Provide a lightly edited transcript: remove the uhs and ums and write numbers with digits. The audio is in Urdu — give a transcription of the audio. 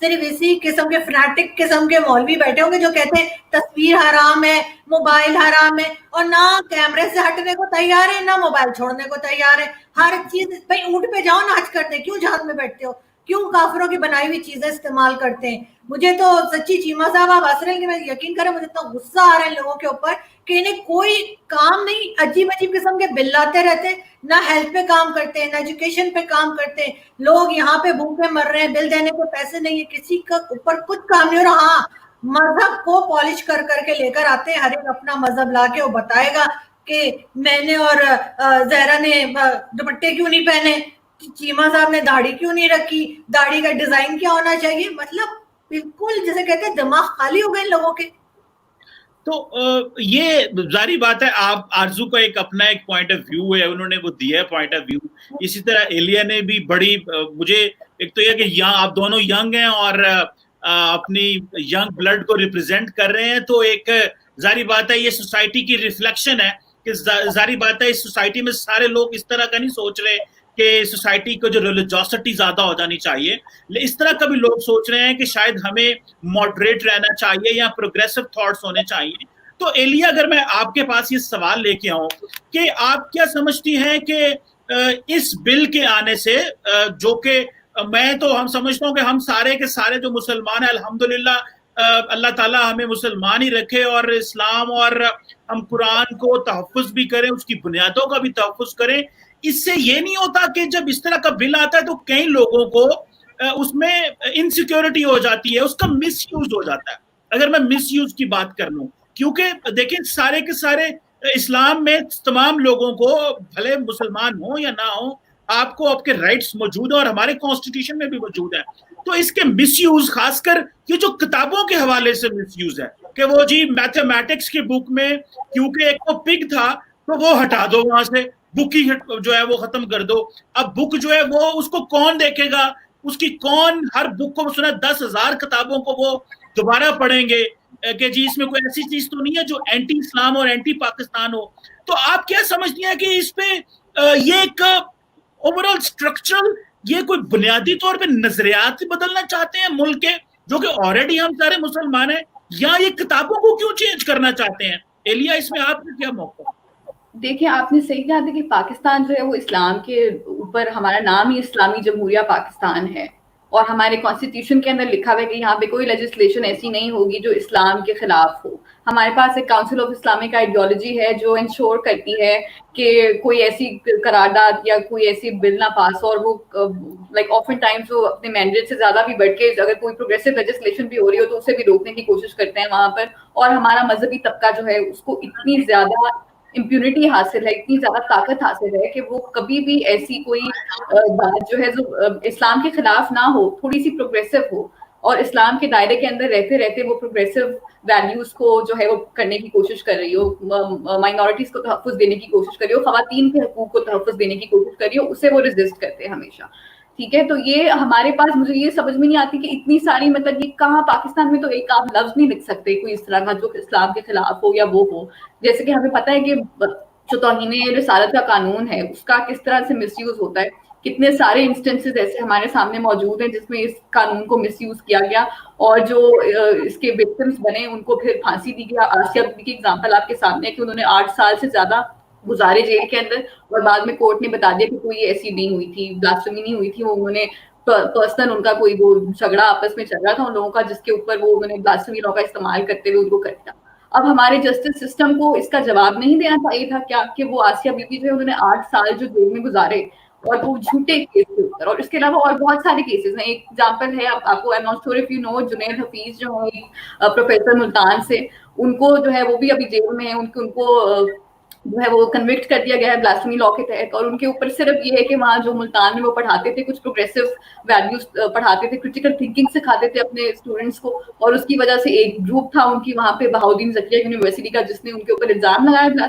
صرف اسی قسم کے فنیٹک قسم کے مولوی بیٹھے ہوں گے جو کہتے ہیں تصویر حرام ہے, موبائل حرام ہے, اور نہ کیمرے سے ہٹنے کو تیار ہے, نہ موبائل چھوڑنے کو تیار ہے. ہر چیز, بھائی اونٹ پہ جاؤ ناچ کرتے, کیوں جہاد میں بیٹھتے ہو, کیوں کافروں کی بنائی ہوئی چیزیں استعمال کرتے ہیں. مجھے تو سچی چیمہ صاحب آپ ہنس رہے ہیں کہ میں یقین کریں مجھے اتنا غصہ آ رہا ہے لوگوں کے اوپر کہ انہیں کوئی کام نہیں, عجیب عجیب قسم کے بل لاتے رہتے, نہ ہیلتھ پہ کام کرتے ہیں, نہ ایجوکیشن پہ کام کرتے ہیں. لوگ یہاں پہ بھوکے مر رہے ہیں, بل دینے کو پیسے نہیں ہے, کسی کا اوپر کچھ کام نہیں ہو رہا. ہاں, مذہب کو پالش کر کر کے لے کر آتے ہیں, ہر ایک اپنا مذہب لا کے وہ بتائے گا کہ میں نے اور زہرا نے دوپٹے کیوں نہیں پہنے, چیمہ صاحب نے داڑھی کیوں نہیں رکھی, داڑھی کا ڈیزائن کیا ہونا چاہیے. مطلب بالکل جیسے کہتے ہیں دماغ خالی ہو گئے لوگوں کے. تو یہ ظاہری بات ہے, آپ آرزو کا ایک اپنا ایک پوائنٹ آف ویو ہے, انہوں نے وہ دیا ہے پوائنٹ آف ویو. اسی طرح ایلیا نے بھی بڑی, مجھے ایک تو یہ کہ آپ دونوں ینگ ہیں اور اپنی ینگ بلڈ کو ریپرزینٹ کر رہے ہیں, تو ایک ظاہری بات ہے یہ سوسائٹی کی ریفلیکشن ہے کہ ظاہری بات ہے اس سوسائٹی میں سارے لوگ اس طرح کا نہیں سوچ رہے کہ سوسائٹی کو جو ریلیجوسٹی زیادہ ہو جانی چاہیے, اس طرح کا بھی لوگ سوچ رہے ہیں کہ شاید ہمیں ماڈریٹ رہنا چاہیے یا پروگریسو تھاٹس ہونے چاہیے. تو ایلیا, اگر میں آپ کے پاس یہ سوال لے کے آؤں کہ آپ کیا سمجھتی ہیں کہ اس بل کے آنے سے, جو کہ میں تو ہم سمجھتا ہوں کہ ہم سارے کے سارے جو مسلمان ہیں الحمدللہ, اللہ تعالیٰ ہمیں مسلمان ہی رکھے اور اسلام اور ہم قرآن کو تحفظ بھی کریں, اس کی بنیادوں کا بھی تحفظ کریں. اس سے یہ نہیں ہوتا کہ جب اس طرح کا بل آتا ہے تو کئی لوگوں کو اس میں انسیکیورٹی ہو جاتی ہے, اس کا مس یوز ہو جاتا ہے. اگر میں مس یوز کی بات کر لوں, کیونکہ دیکھیں سارے کے سارے اسلام میں تمام لوگوں کو, بھلے مسلمان ہوں یا نہ ہوں, آپ کو آپ کے رائٹس موجود ہیں اور ہمارے کانسٹیٹیوشن میں بھی موجود ہیں. تو اس کے مس یوز خاص کر یہ جو کتابوں کے حوالے سے مس یوز ہے کہ وہ جی میتھمیٹکس کی بک میں کیونکہ ایک وہ پگ تھا تو وہ ہٹا دو, وہاں سے بک ہی جو ہے وہ ختم کر دو. اب بک جو ہے وہ اس کو کون دیکھے گا, اس کی کون, ہر بک کو سنا 10,000 کتابوں کو وہ دوبارہ پڑھیں گے کہ جی اس میں کوئی ایسی چیز تو نہیں ہے جو اینٹی اسلام اور اینٹی پاکستان ہو. تو آپ کیا سمجھتی ہیں کہ اس پہ یہ ایک اوورآل اسٹرکچرل, یہ کوئی بنیادی طور پہ نظریات بدلنا چاہتے ہیں ملک کے جو کہ آلریڈی ہم سارے مسلمان ہیں, یا یہ کتابوں کو کیوں چینج کرنا چاہتے ہیں؟ ایلیا, اس میں آپ کا کیا موقع؟ دیکھیں, آپ نے صحیح کہا تھا کہ پاکستان جو ہے وہ اسلام کے اوپر, ہمارا نام ہی اسلامی جمہوریہ پاکستان ہے, اور ہمارے کانسٹیٹیوشن کے اندر لکھا ہوا ہے کہ یہاں پہ کوئی لیجسلیشن ایسی نہیں ہوگی جو اسلام کے خلاف ہو. ہمارے پاس ایک کاؤنسل آف اسلامک آئیڈیالوجی ہے جو انشور کرتی ہے کہ کوئی ایسی قرارداد یا کوئی ایسی بل نہ پاس ہو, اور وہ لائک آفن ٹائمز وہ اپنے مینڈیٹ سے زیادہ بھی بڑھ کے اگر کوئی پروگریسو لیجسلیشن بھی ہو رہی ہو تو اسے بھی روکنے کی کوشش کرتے ہیں وہاں پر. اور ہمارا مذہبی طبقہ جو ہے اس کو اتنی زیادہ امپیونٹی حاصل ہے, اتنی زیادہ طاقت حاصل ہے کہ وہ کبھی بھی ایسی کوئی بات جو ہے جو اسلام کے خلاف نہ ہو, تھوڑی سی پروگریسو ہو, اور اسلام کے دائرے کے اندر رہتے رہتے وہ پروگریسو ویلیوز کو جو ہے وہ کرنے کی کوشش کر رہی ہو, مائنورٹیز کو تحفظ دینے کی کوشش کر رہی ہو, خواتین کے حقوق کو تحفظ دینے کی کوشش کر رہی ہو, اسے وہ ریزسٹ کرتے ہیں ہمیشہ. ٹھیک ہے, تو یہ ہمارے پاس, مجھے یہ سمجھ میں نہیں آتی کہ اتنی ساری, مطلب یہ کہاں پاکستان میں تو ایک آپ لفظ نہیں لکھ سکتے کوئی اس طرح کا جو اسلام کے خلاف ہو یا وہ ہو. جیسے کہ ہمیں پتہ ہے کہ جو توہین رسالت کا قانون ہے اس کا کس طرح سے مس یوز ہوتا ہے, کتنے سارے انسٹنسز ایسے ہمارے سامنے موجود ہیں جس میں اس قانون کو مس یوز کیا گیا, اور جو اس کے وکٹمز بنے ان کو پھر پھانسی دی گیا. آسیہ بی بی کی ایگزامپل آپ کے سامنے ہے کہ انہوں نے 8 سال سے زیادہ گزارے جیل کے اندر, اور بعد میں کورٹ نے بتا دیا کہ کوئی ایسی نہیں ہوئی تھی, بلاسفیمی نہیں ہوئی تھی, وہ انہوں نے پرسنل ان کا کوئی وہ جھگڑا آپس میں چل رہا تھا ان لوگوں کا جس کے اوپر وہ انہوں نے بلاسفیمی لا کا استعمال کرتے ہوئے ان کو کر دیا. اب ہمارے جسٹس سسٹم کو اس کا جواب نہیں دینا چاہیے تھا کیا کہ وہ آسیہ بی بی جو ہے انہوں نے 8 سال جو جیل میں گزارے اور وہ جھوٹے کیس کے اوپر, اور اس کے علاوہ اور بہت سارے کیسز ہیں. ایک ایگزامپل ہے آپ کو, I'm not sure if you know, Junaid Hafeez جو ہیں پروفیسر ملتان سے, ان کو جو ہے وہ بھی ابھی جیل میں ہیں, ان کو جو ہے وہ کنوکٹ کر دیا گیا ہے بلاسفیمی لا کے تحت, اور ان کے اوپر صرف یہ ہے کہ وہاں جو ملتان میں وہ پڑھاتے تھے کچھ پروگریسو ویلیوز پڑھاتے تھے, کرٹیکل تھنکنگ سکھاتے تھے اپنے اسٹوڈنٹس کو, اور اس کی وجہ سے ایک گروپ تھا ان کی وہاں پہ بہاؤدین زکیہ یونیورسٹی کا جس نے ان کے اوپر الزام لگایا